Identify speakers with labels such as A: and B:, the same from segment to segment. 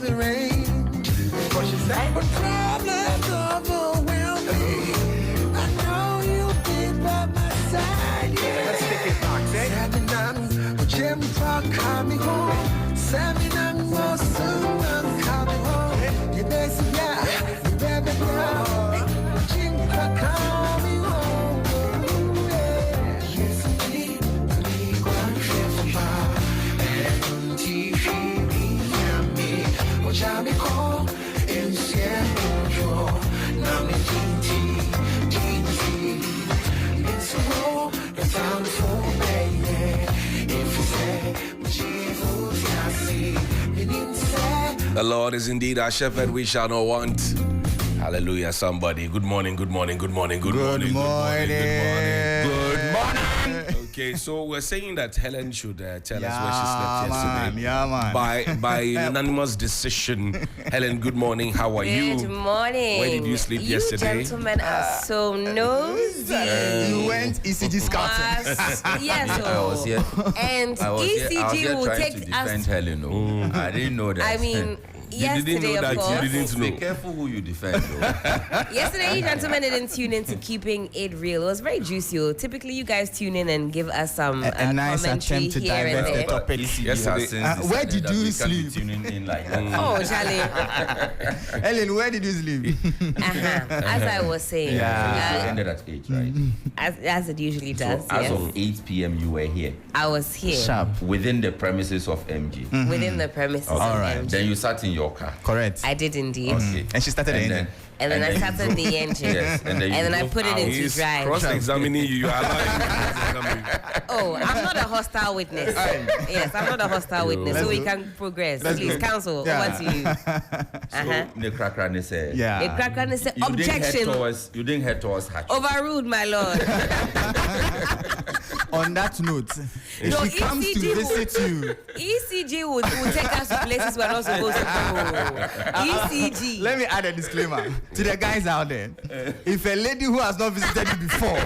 A: the rain. What she say? When problems overwhelm me, I know you'll be by my side. Yeah. Let's take it back, eh? Saminang, Jim Park coming home. Saminang, Mosun coming home. You best yeah, you better know. Jim Park coming home. Yes, indeed, we want to share some power. And TV, me, what I be called in Seattle. Now me TT, it's a war, the sound of home, baby. If you say, Jesus, I see, you need to say.
B: The Lord is indeed our shepherd, we shall not want. Hallelujah, somebody. Good morning, good morning, good morning, good morning, good morning, good morning. Okay, so we're saying that Helen should tell us where she slept yesterday.
C: Yeah, man.
B: By unanimous decision. Helen, good morning. How are you?
D: Good morning.
B: Where did you sleep yesterday?
D: You gentlemen are so nosy.
C: You went ECG scouting.
D: Yes,
E: I was here.
D: And ECG will take
E: to defend
D: us.
E: Helen. No. I didn't know that.
D: I mean, yesterday,
B: know
D: of
B: that.
D: course.
B: You didn't know.
E: Be careful who you defend.
D: Yesterday, you gentlemen didn't tune in to Keeping It Real. It was very juicy. Typically, you guys tune in and give us some
C: a nice
D: commentary
C: attempt to
D: here and
C: divert the
D: there.
C: topic.
B: Yesterday,
C: where did you sleep?
E: Tuning in like that.
D: Oh, Charlie.
C: Helen, where did you sleep?
D: As I was saying,
E: It ended at 8, right?
D: as it usually does.
E: So as
D: yes.
E: of 8 p.m. you were here.
D: I was here
C: Sharp.
E: Within the premises of MG.
D: within the premises.
E: Okay.
D: of
C: All right.
D: MG.
E: Then you sat in your car.
C: Correct.
D: I did indeed.
E: Okay.
C: And she started the engine.
D: And then I
E: you
D: started the engine.
E: Yes, and then you
D: I
E: drove
D: put it
E: out.
D: into
B: he's
D: drive.
B: cross-examining you. You are lying.
D: Oh, I'm not a hostile witness. Yes, I'm not a hostile witness, so we can progress. Please, counsel, over to you.
E: So the cracker they said.
C: Yeah.
D: The cracker said,
E: You
D: objection,
E: didn't head towards Hatch.
D: overruled, my lord.
C: On that note, if
D: No,
C: she comes to
D: ECG
C: visit you,
D: ECG will take us to places we're not supposed to go. ECG.
C: let me add a disclaimer to the guys out there. If a lady who has not visited you before,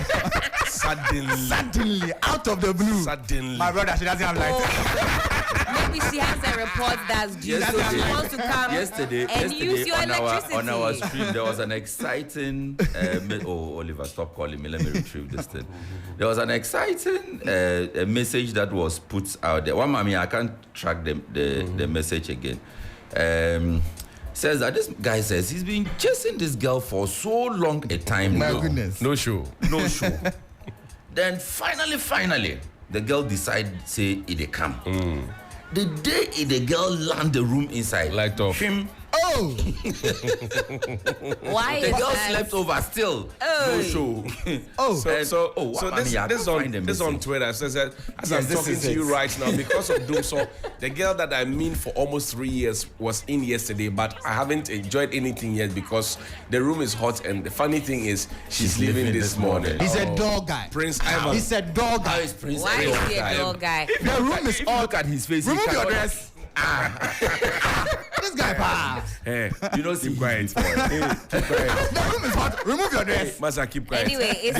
C: suddenly, out of the blue, my brother, she doesn't have life.
D: Maybe she has a report that's due, so she wants to come and use your electricity.
E: On our stream, there was an exciting. Oliver, stop calling me. Let me retrieve this thing. There was an exciting message that was put out there. One mommy, I can't track the message again. Says that this guy says he's been chasing this girl for so long a time
C: My
E: now.
C: goodness.
B: No show.
E: No show. Then finally, the girl decide say it come. The day the girl land the room inside,
B: Light off.
E: Him,
C: Oh,
D: Why
E: the
D: is
E: girl
D: that?
E: slept over still.
D: Oh.
E: No show.
C: oh.
B: So this on Twitter says that as I'm
C: this
B: talking
C: is
B: to you
C: it.
B: right now, because of doom, so the girl that I mean for almost 3 years was in yesterday, but I haven't enjoyed anything yet because the room is hot, and the funny thing is she's leaving this morning.
C: He's a dog guy.
B: Prince Ivan.
C: He's a dog
E: How
C: guy.
E: is Prince
D: Why
E: Edward?
D: is he a dog guy?
C: The room is all.
E: Look at his face.
C: Remove
E: he
C: your
E: cannot-
C: dress. This guy pass.
B: Hey,
E: You don't see
B: keep quiet.
E: his face.
C: The room is hot. Remove your dress.
B: Masa, keep quiet.
D: Anyway, it's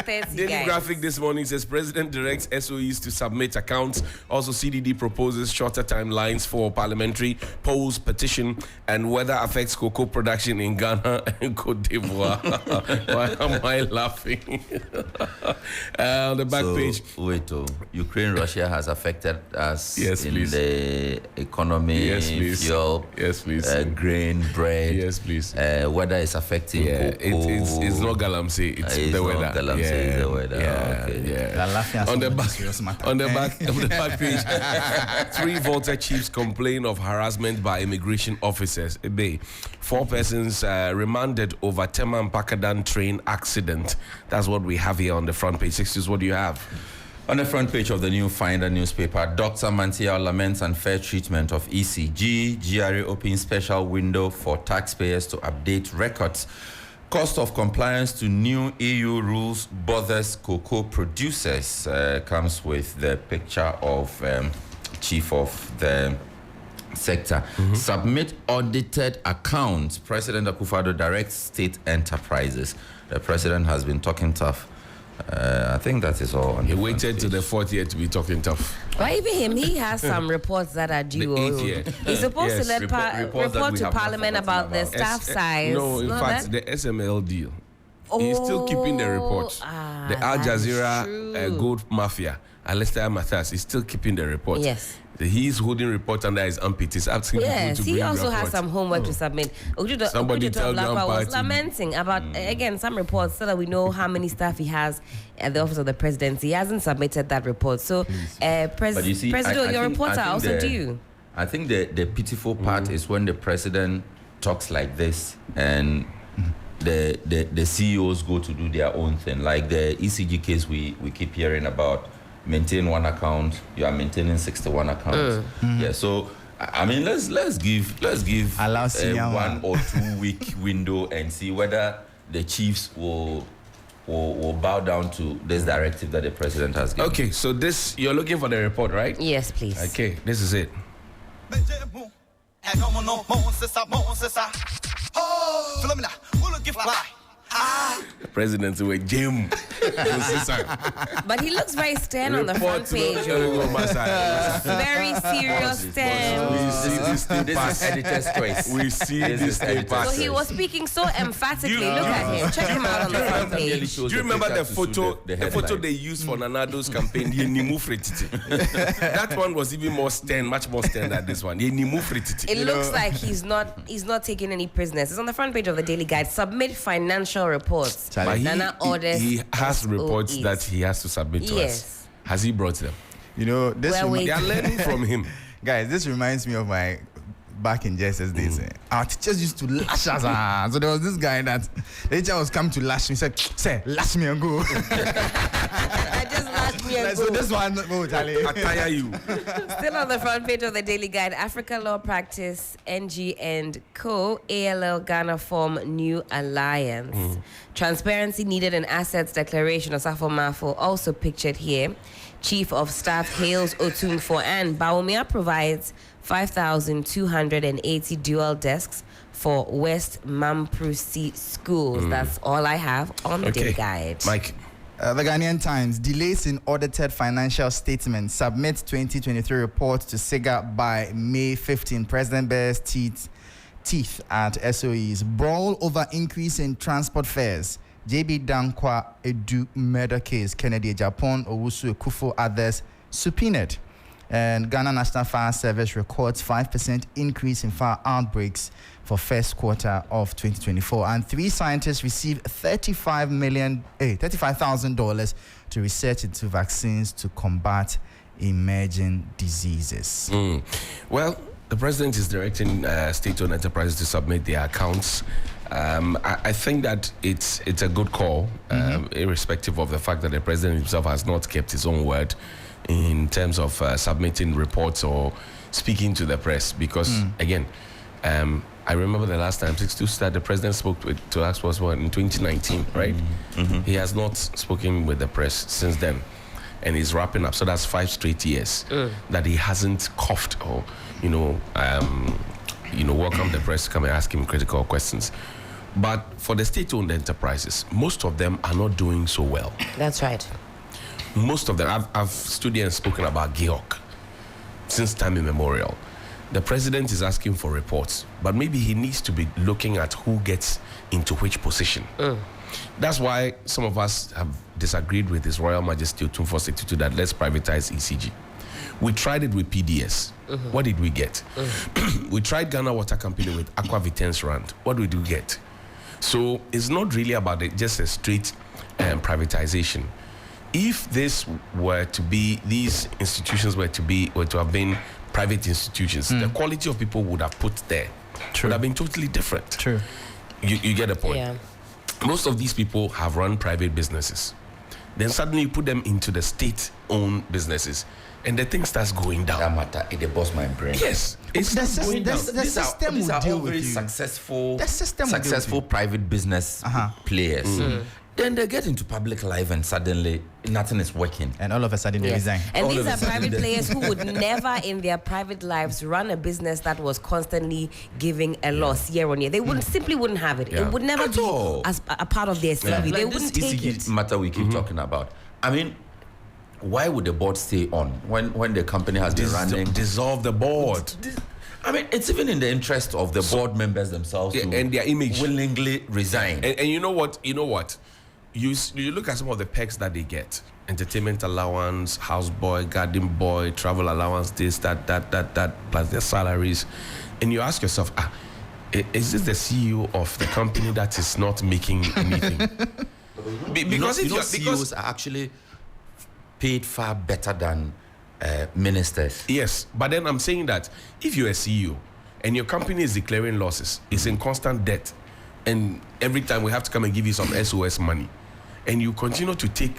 D: 6:30,
B: Daily
D: guys.
B: Graphic this morning says President directs SOEs to submit accounts. Also, CDD proposes shorter timelines for parliamentary polls, petition, and weather affects cocoa production in Ghana and Cote d'Ivoire. Why am I laughing? On the back page.
E: Wait, Ukraine, Russia has affected us
B: Yes,
E: in
B: please.
E: the economy,
B: Yes, please.
E: fuel,
B: Yes, please.
E: grain, bread.
B: Yes, please.
E: Weather is affecting
B: Yeah,
E: cocoa.
B: it's not Galamsey, it's
E: It's
B: the
E: not
B: weather.
E: Galamsey, it's the weather.
B: Yeah,
E: Okay.
B: yeah. On the back page, 3 Volta chiefs complain of harassment by immigration officers. Bay. 4 persons remanded over Tema and Pakadan train accident. That's what we have here on the front page. Sixtus, what do you have?
E: On the front page of the New Finder newspaper, Dr. Mantiao laments unfair treatment of ECG. GRA opens special window for taxpayers to update records. Cost of compliance to new EU rules bothers cocoa producers. Comes with the picture of chief of the sector. Submit audited accounts. President Akufo-Addo directs state enterprises. The president has been talking tough I think that is all. On
B: He
E: the
B: waited
E: front
B: to the
E: page.
B: fourth year to be talking tough.
D: Or even him, he has some reports that are due.
B: The 8th year.
D: He's supposed
B: Yes,
D: to let
E: reports that
D: report
E: we
D: to
E: have not
D: Parliament
E: forgotten
D: about the
E: about.
D: staff size.
B: No, in fact, the SML deal. He's still keeping the reports. The Al
D: that is
B: Jazeera
D: true.
B: gold mafia, Alistair Matthias, is still keeping the report.
D: Yes.
B: He's holding report under his armpit. He's asking
D: Yes,
B: people to
D: he
B: bring
D: also has
B: reports.
D: some homework to submit.
B: Somebody tell John
D: Blakwa was
B: Party.
D: lamenting about, again, some reports so that we know how many staff he has at the office of the presidency. He hasn't submitted that report. So,
E: But you see,
D: President, your reports are also
E: the-
D: due.
E: I think the pitiful part is when the president talks like this and the CEOs go to do their own thing. Like the ECG case we keep hearing about. Maintain one account, you are maintaining 61 accounts. Yeah, so I mean, let's give
C: Allow senior
E: a 1
C: one.
E: or 2 week window and see whether the chiefs will bow down to this directive that the president has given.
B: Okay, so this, you're looking for the report, right?
D: Yes, please.
B: Okay, this is it. The president with Jim.
D: But he looks very stern on the front page. Very serious stern.
B: We see this thing
E: This
B: pass.
E: is editor's choice.
B: We see
E: This
B: this
E: is
B: thing
E: editor's
B: pass.
D: So he was speaking so emphatically.
B: You-
D: Look at him. Check him out on the front page.
B: Do you remember the photo? The photo they used for Nanado's campaign. That one was even more stern, much more stern than this one.
D: It looks like he's not taking any prisoners. It's on the front page of the Daily Guide. Submit financial reports.
B: But
D: Nana orders
B: he has reports
D: SOEs.
B: that he has to submit to us.
D: Yes.
B: Has he brought them?
C: You know, this
D: Well, wait.
B: They are learning from him.
C: guys, this reminds me of my back in JSS days. Our teachers used to lash us. So there was this guy that the teacher was coming to lash me. He said, "Say, lash me and go."
D: I just lashed me and
C: So
D: go.
C: this one, oh, Charlie.
B: Attire you.
D: Still on the front page of the Daily Guide, Africa Law Practice, NG and Co. ALL Ghana form new alliance. Transparency needed in assets declaration. Osafo Mafo also pictured here. Chief of Staff hails Otunfo, and Baumia provides 5,280 dual desks for West Mamprusi schools. That's all I have on the Daily Guide.
B: Mike.
C: The Ghanaian Times, delays in audited financial statements. Submit 2023 report to SIGA by May 15. President bears teeth at SOEs. Brawl over increase in transport fares. JB Dankwa Edu murder case. Kennedy Japan, Owusu Ekufo, others subpoenaed. And Ghana National Fire Service records 5% increase in fire outbreaks for first quarter of 2024. And 3 scientists received $35,000 to research into vaccines to combat emerging diseases.
B: Well, the president is directing state-owned enterprises to submit their accounts. I think that it's a good call, irrespective of the fact that the president himself has not kept his own word in terms of submitting reports or speaking to the press. Because, again, I remember the last time Sixtus that the president spoke to us was in 2019, right? He has not spoken with the press since then. And he's wrapping up. So that's 5 straight years that he hasn't coughed or, welcome the press to come and ask him critical questions. But for the state-owned enterprises, most of them are not doing so well.
D: That's right.
B: Most of them, I've studied and spoken about Georg since time immemorial. The president is asking for reports, but maybe he needs to be looking at who gets into which position. That's why some of us have disagreed with His Royal Majesty Otumfuo Secretary that let's privatize ECG. We tried it with PDS. What did we get? We tried Ghana Water Company with Aqua Vitens Rand. What did we get? So it's not really about just a straight privatization. If this were to be, these institutions were to have been private institutions, the quality of people would have put there would have been totally different.
C: True.
B: You get the point.
D: Yeah.
B: Most of these people have run private businesses. Then suddenly you put them into the state-owned businesses, and the thing starts going down.
E: That matter, it busts my brain.
B: Yes, it's
C: The
B: going down.
C: system
E: These
C: will
E: are
C: deal
E: all
C: with
E: very
C: you.
E: successful
C: The system will deal with you.
E: private business players. Then they get into public life and suddenly nothing is working.
C: And all of a sudden they
D: Yes.
C: resign.
D: And
E: All
D: these
E: of a
D: are
E: sudden
D: private
E: they-
D: players who would never in their private lives run a business that was constantly giving a loss year on year. They wouldn't simply wouldn't have it.
B: Yeah.
D: It would never
E: At
D: be
E: all.
D: as a part of their CV. They
E: Like
D: wouldn't
E: this
D: take
E: ECG
D: it.
E: matter we keep talking about. I mean, why would the board stay on when the company has been running?
B: Dissolve the board.
E: I mean, it's even in the interest of the board members themselves
B: Yeah,
E: to
B: and their image.
E: willingly resign.
B: And you know what? You look at some of the perks that they get: entertainment allowance, houseboy, garden boy, travel allowance, this, that, plus their salaries, and you ask yourself, is this the CEO of the company that is not making anything? Because if you're-
E: CEOs are actually paid far better than ministers.
B: yes, but then I'm saying that if you're a CEO and your company is declaring losses, it's in constant debt, and every time we have to come and give you some SOS money, and you continue to take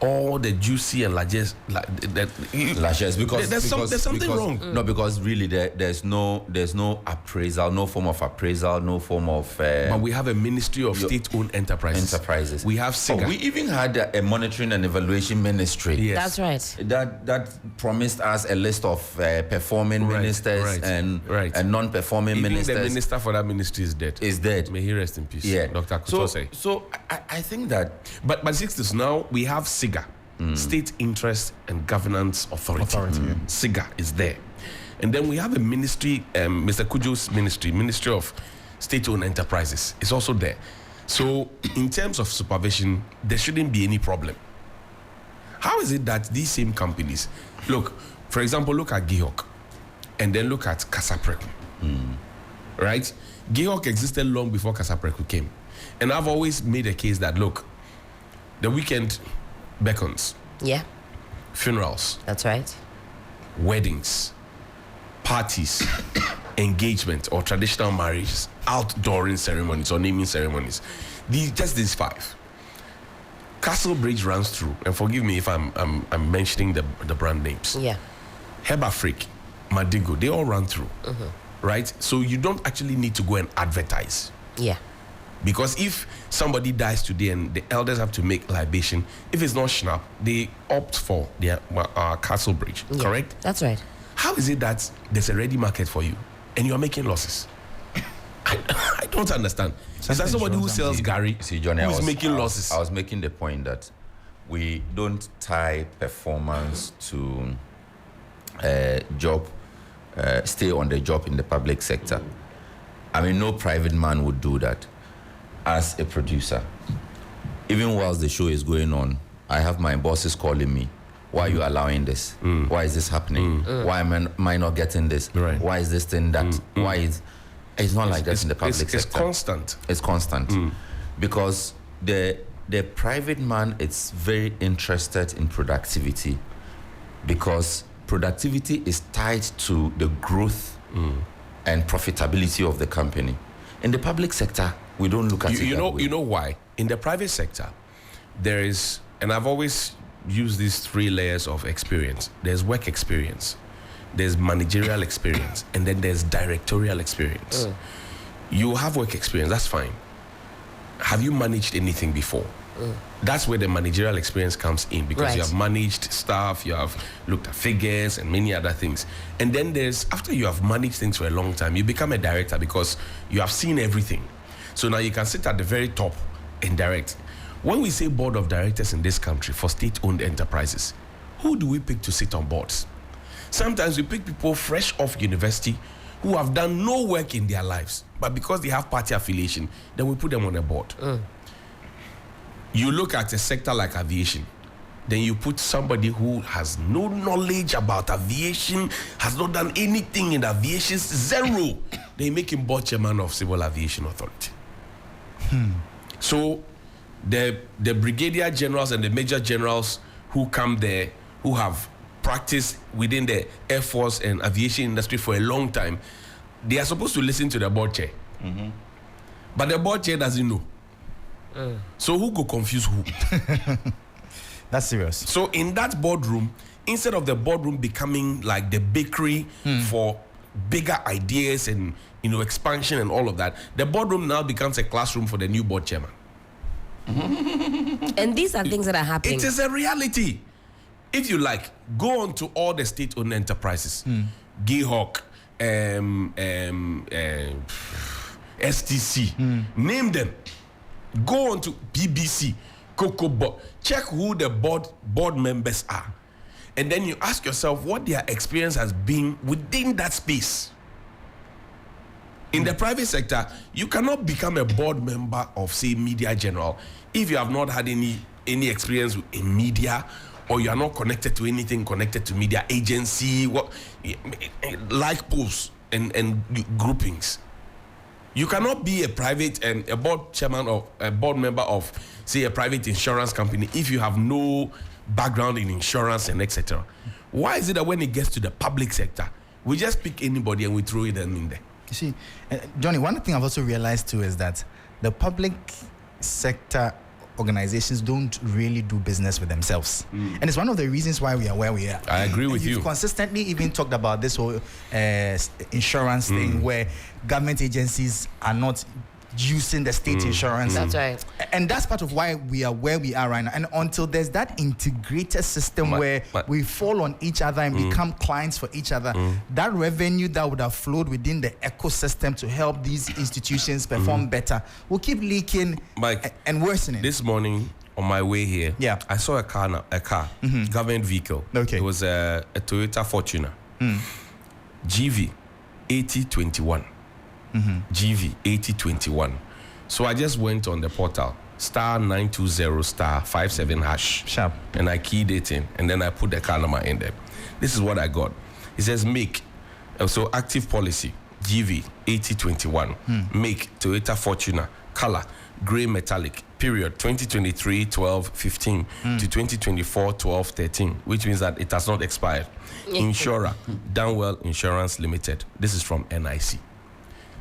B: all the juicy and largest
E: Lashes because
B: there's something wrong.
E: No, because really there's no appraisal, no form of appraisal, no form of.
B: But we have a Ministry of State-owned enterprises. We have SIGA.
E: We even had a monitoring and evaluation ministry.
B: Yes.
D: That's right.
E: That promised us a list of performing
B: Right,
E: ministers
B: right,
E: and
B: right.
E: non-performing
B: Even
E: ministers.
B: the minister for that ministry is dead.
E: is dead.
B: May he rest in peace.
E: Yeah,
B: Dr. Kutose.
E: So I think that
B: But Sixtus, now we have SIGA, State Interest and Governance Authority. SIGA is there. And then we have a ministry, Mr. Kujo's Ministry of State-owned enterprises. It's also there. So in terms of supervision, there shouldn't be any problem. How is it that these same companies, look, for example, look at Gihok and then look at Kasapreku, right? Gihok existed long before Kasapreku came. And I've always made a case that, look, the weekend beckons,
D: Yeah,
B: funerals,
D: that's right.
B: weddings, parties, engagement or traditional marriages, outdooring ceremonies or naming ceremonies. Just these five. Castle Bridge runs through, and forgive me if I'm mentioning the brand names.
D: Yeah.
B: Hebafric, Madigo, they all run through, right? So you don't actually need to go and advertise.
D: Yeah.
B: Because if somebody dies today and the elders have to make libation, if it's not Schnapp, they opt for their Castle Bridge,
D: Yeah.
B: correct?
D: That's right.
B: How is it that there's a ready market for you and you are making losses? I don't understand. Is that
C: Something's
B: somebody
C: wrong
B: who sells
C: somewhere.
B: Gary
E: See, Johnny,
B: who is making losses?
E: I was making the point that we don't tie performance to job, stay on the job in the public sector. I mean, no private man would do that. As a producer, even whilst the show is going on, I have my bosses calling me. Why are you allowing this? Why is this happening? Why am I not getting this?
B: Right.
E: Why is this thing that? Why is it's not like that in the public sector.
B: It's constant.
E: It's constant because the private man is very interested in productivity because productivity is tied to the growth and profitability of the company. In the public sector, we don't look at it that way.
B: You know why? In the private sector, there is, and I've always used these three layers of experience. There's work experience, there's managerial experience, and then there's directorial experience. You have work experience, that's fine. Have you managed anything before? That's where the managerial experience comes in because you
D: Right.
B: have managed staff, you have looked at figures and many other things. And then there's, after you have managed things for a long time, you become a director because you have seen everything. So now you can sit at the very top and direct. When we say board of directors in this country for state-owned enterprises, who do we pick to sit on boards? Sometimes we pick people fresh off university who have done no work in their lives, but because they have party affiliation, then we put them on a board. You look at a sector like aviation, then you put somebody who has no knowledge about aviation, has not done anything in aviation, zero. They make him board chairman of Civil Aviation Authority. So the brigadier generals and the major generals who come there, who have practiced within the Air Force and aviation industry for a long time, they are supposed to listen to the board chair. But the board chair doesn't know. So who go confuse who?
C: That's serious.
B: So in that boardroom, instead of the boardroom becoming like the bakery for bigger ideas and expansion and all of that, the boardroom now becomes a classroom for the new board chairman.
D: And these are things that are happening.
B: It is a reality. If you like, go on to all the state-owned enterprises, Gayhawk, STC, name them. Go on to BBC, Cocoa, check who the board members are, and then you ask yourself what their experience has been within that space. In the private sector, you cannot become a board member of, say, Media General if you have not had any experience in media, or you are not connected to anything connected to media agency, like posts and groupings. You cannot be a private a board chairman or a board member of, say, a private insurance company if you have no background in insurance and etc. Why is it that when it gets to the public sector, we just pick anybody and we throw them in there?
C: You see, Johnny, one thing I've also realized too is that the public sector organizations don't really do business with themselves. And it's one of the reasons why we are where we are.
B: I agree with you.
C: You've consistently even talked about this whole insurance thing where government agencies are not using the state insurance.
D: That's right.
C: And that's part of why we are where we are right now. And until there's that integrated system where we fall on each other and become clients for each other, that revenue that would have flowed within the ecosystem to help these institutions perform better will keep leaking,
B: Mike,
C: and worsening.
B: This morning on my way here,
C: Yeah.
B: I saw a car, government vehicle.
C: Okay.
B: It was a Toyota Fortuner, GV 8021. GV 8021. So I just went on the portal, *920*57#.
C: Sharp.
B: And I keyed it in, and then I put the car number in there. This is what I got. It says make, so active policy, GV 8021, make Toyota Fortuner, color, gray metallic, period, 2023-12-15 to 2024-12-13, which means that it has not expired. Insurer, Downwell Insurance Limited. This is from NIC.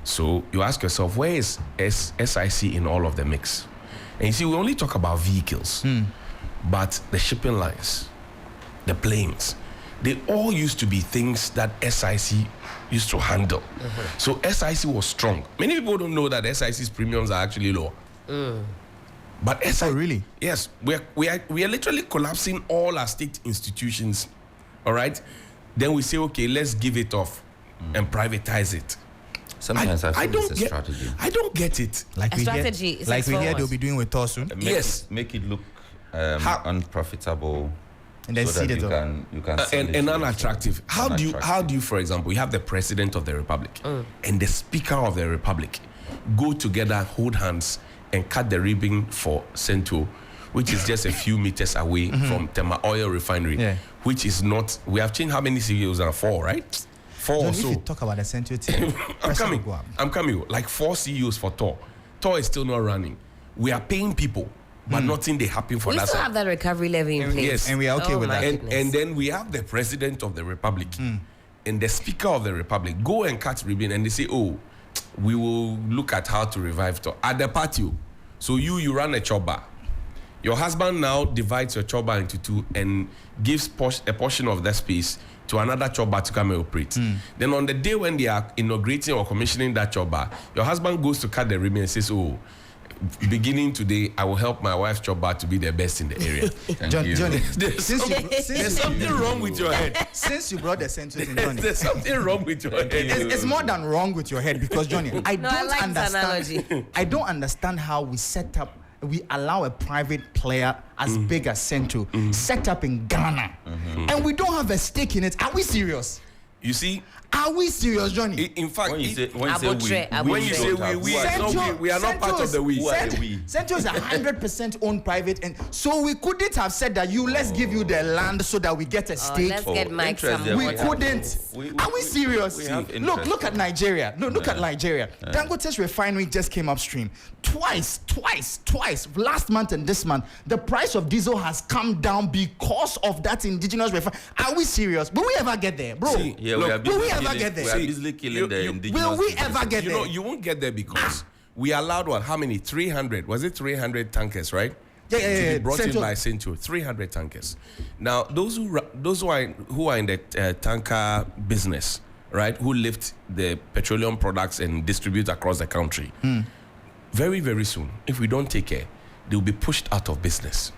B: So you ask yourself, where is SIC in all of the mix? And you see, we only talk about vehicles, but the shipping lines, the planes, they all used to be things that SIC used to handle. So SIC was strong. Many people don't know that SIC's premiums are actually low. But SIC,
C: Oh, really?
B: Yes, we are literally collapsing all our state institutions. All right, then we say, okay, let's give it off and privatize it.
E: Sometimes I feel it's a strategy.
B: I don't get it.
C: Like
D: A
C: we
D: strategy
C: hear,
D: is
C: like we hear
D: forward.
C: they'll be doing with Tosun.
E: Make it look unprofitable,
C: And then
E: so
C: seed
E: that
C: it
E: you
C: up.
E: can sell it
B: And
E: to
B: unattractive. How do you, for example, you have the president of the republic and the speaker of the republic go together, hold hands, and cut the ribbon for Central, which is just a few meters away from Tema Oil Refinery, which is not. We have changed how many CEOs are? 4, right? 4
C: John,
B: or
C: if
B: so.
C: you talk about the Central team,
B: I'm coming. Like 4 CEOs for Tor. Tor is still not running. We are paying people, but nothing they happen for
D: We
B: that.
D: still have that recovery levy in place.
B: Yes.
C: And we are okay with
D: my
C: that.
D: goodness.
B: And then we have the president of the republic and the speaker of the republic go and cut ribbon, and they say, oh, we will look at how to revive Tor at the patio. So you run a choba. Your husband now divides your choba into 2 and gives a portion of that space to another choba to come and operate. Then on the day when they are inaugurating or commissioning that choba, your husband goes to cut the ribbon and says, oh, beginning today, I will help my wife's choba to be the best in the area.
C: Johnny,
B: There's something wrong with your head.
C: since you brought the Central team, Johnny,
B: There's something wrong with your head.
C: it's more than wrong with your head because Johnny, I
D: No, I
C: don't
D: like this
C: understand.
D: analogy.
C: I don't understand how we allow a private player as big as Central set up in Ghana, and we don't have a stake in it. Are we serious?
B: You see,
C: Are we serious, Johnny?
B: in fact,
E: When you say
B: when you say we are not part of the we.
E: Who are the we?
C: Central is 100% owned private, and so we couldn't have said that let's give you the land so that we get a stake.
D: Let's get Mike
E: interest
D: some
E: there.
C: We
D: water.
C: couldn't. Are we serious?
E: we have
C: Look
E: interest
C: at Nigeria. Look at Nigeria. Dangote's refinery just came upstream. Twice. Last month and this month, the price of diesel has come down because of that indigenous refinery. Are we serious? Will we ever get there, bro?
B: See,
E: Yeah,
B: look,
C: will we ever get there?
E: We are busily killing the indigenous.
C: Will we
E: people.
C: ever get
B: you
C: there?
B: know, you won't get there because we allowed how many? 300. Was it 300 tankers, right?
C: Yeah,
B: To be brought
C: Central.
B: in by Central. 300 tankers. Now, those who are in the tanker business, right, who lift the petroleum products and distribute across the country, very, very soon, if we don't take care, they will be pushed out of business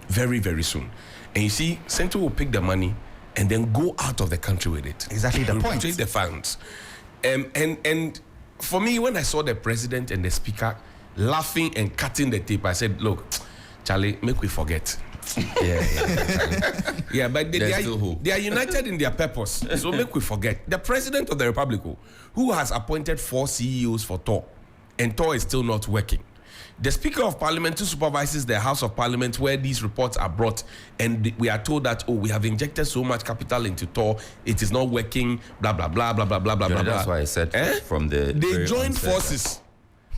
B: very, very soon. And you see, Central will pick the money and then go out of the country with it.
C: Exactly the point.
B: Repatriate the funds. And for me, when I saw the president and the speaker laughing and cutting the tape, I said, look, Charlie, make we forget. Yeah, but they are united in their purpose. So make we forget. The president of the Republic, who has appointed 4 CEOs for TOR, and TOR is still not working. The Speaker of Parliament who supervises the House of Parliament where these reports are brought, and we are told that, we have injected so much capital into TOR, it is not working, blah, blah, blah, blah, blah, blah, blah, blah.
E: That's why I said from the
B: they joined forces.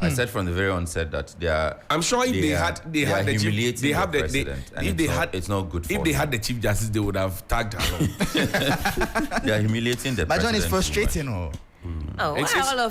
E: I said from the very onset that they are.
B: I'm sure if they had the
E: chief,
B: they have the
E: president, it's not good for
B: if they had the Chief Justice, they would have tagged along.
E: They are humiliating the
C: But John,
E: president.
C: it's frustrating.
D: Oh, why all of